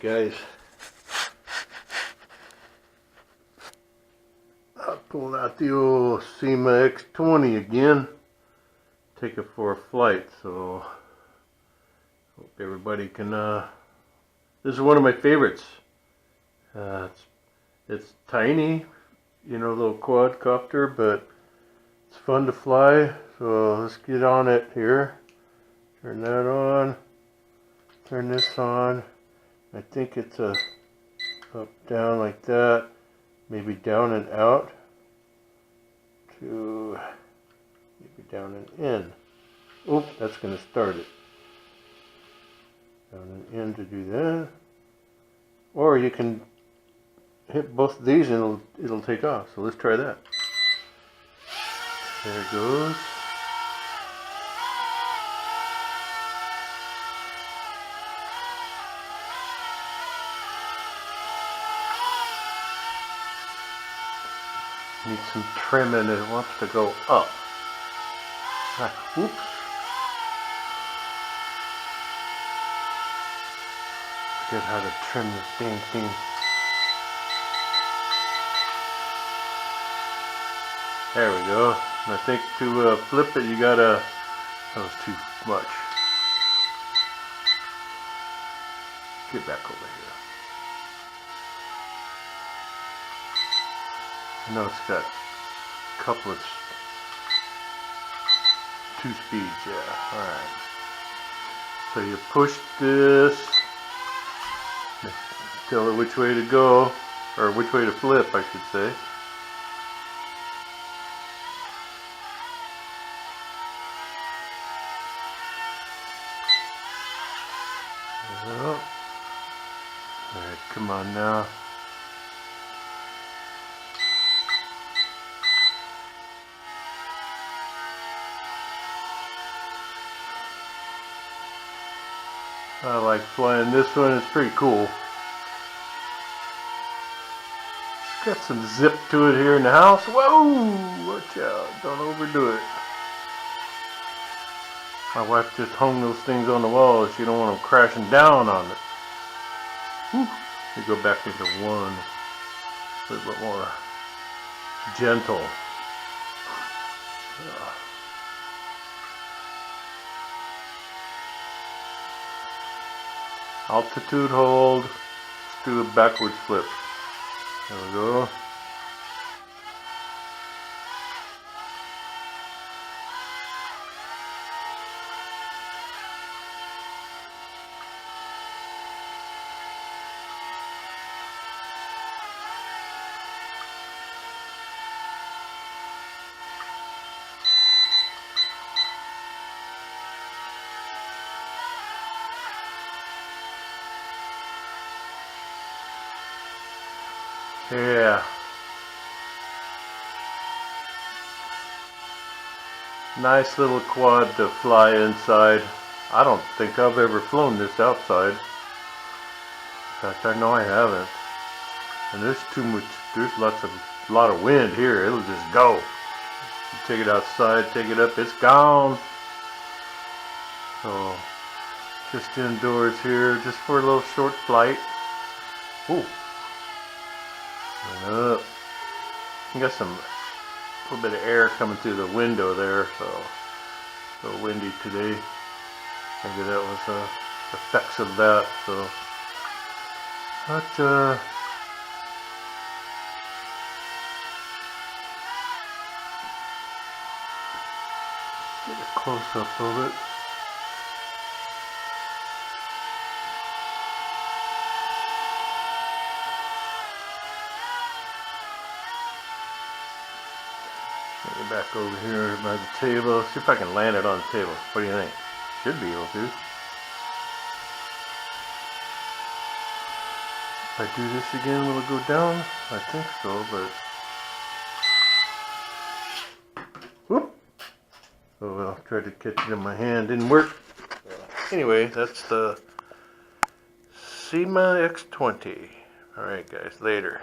guys, I pulled out the old Syma X20 again, take it for a flight, so hope everybody can, this is one of my favorites. It's tiny, you know, little quadcopter, but it's fun to fly, so let's get on it here. Turn that on, turn this on. I think it's a up, down like that, maybe down and out to maybe down and in. Oop, that's going to start it. Down and in to do that. Or you can hit both of these and it'll take off. So let's try that. There it goes. Needs some trimming, it wants to go up. Whoops. Forget how to trim this dang thing. There we go. And I think to flip it, you gotta, that was too much. Get back over here. I know it's got couplets, 2 speeds, yeah, alright. So you push this, tell it which way to go, or which way to flip, I should say. Alright, come on now. I like flying this one, it's pretty cool. It's got some zip to it here in the house. Whoa! Watch out, don't overdo it. My wife just hung those things on the wall. She don't want them crashing down on it. Whew. We go back into one. A little bit more gentle. Altitude hold. Let's do a backwards flip. There we go. Yeah. Nice little quad to fly inside. I don't think I've ever flown this outside. In fact, I know I haven't. And there's too much, there's a lot of wind here. It'll just go. You take it outside, take it up, it's gone. So, just indoors here, just for a little short flight. Ooh. And up. You got a little bit of air coming through the window there, so a little windy today. Maybe that was effects of that. So, but get a close up of it. Get back over here by the table. See if I can land it on the table. What do you think? Should be able to. If I do this again, will it go down? I think so, but... Whoop! Oh well, tried to catch it in my hand. Didn't work. Anyway, that's the Syma X20. Alright guys, later.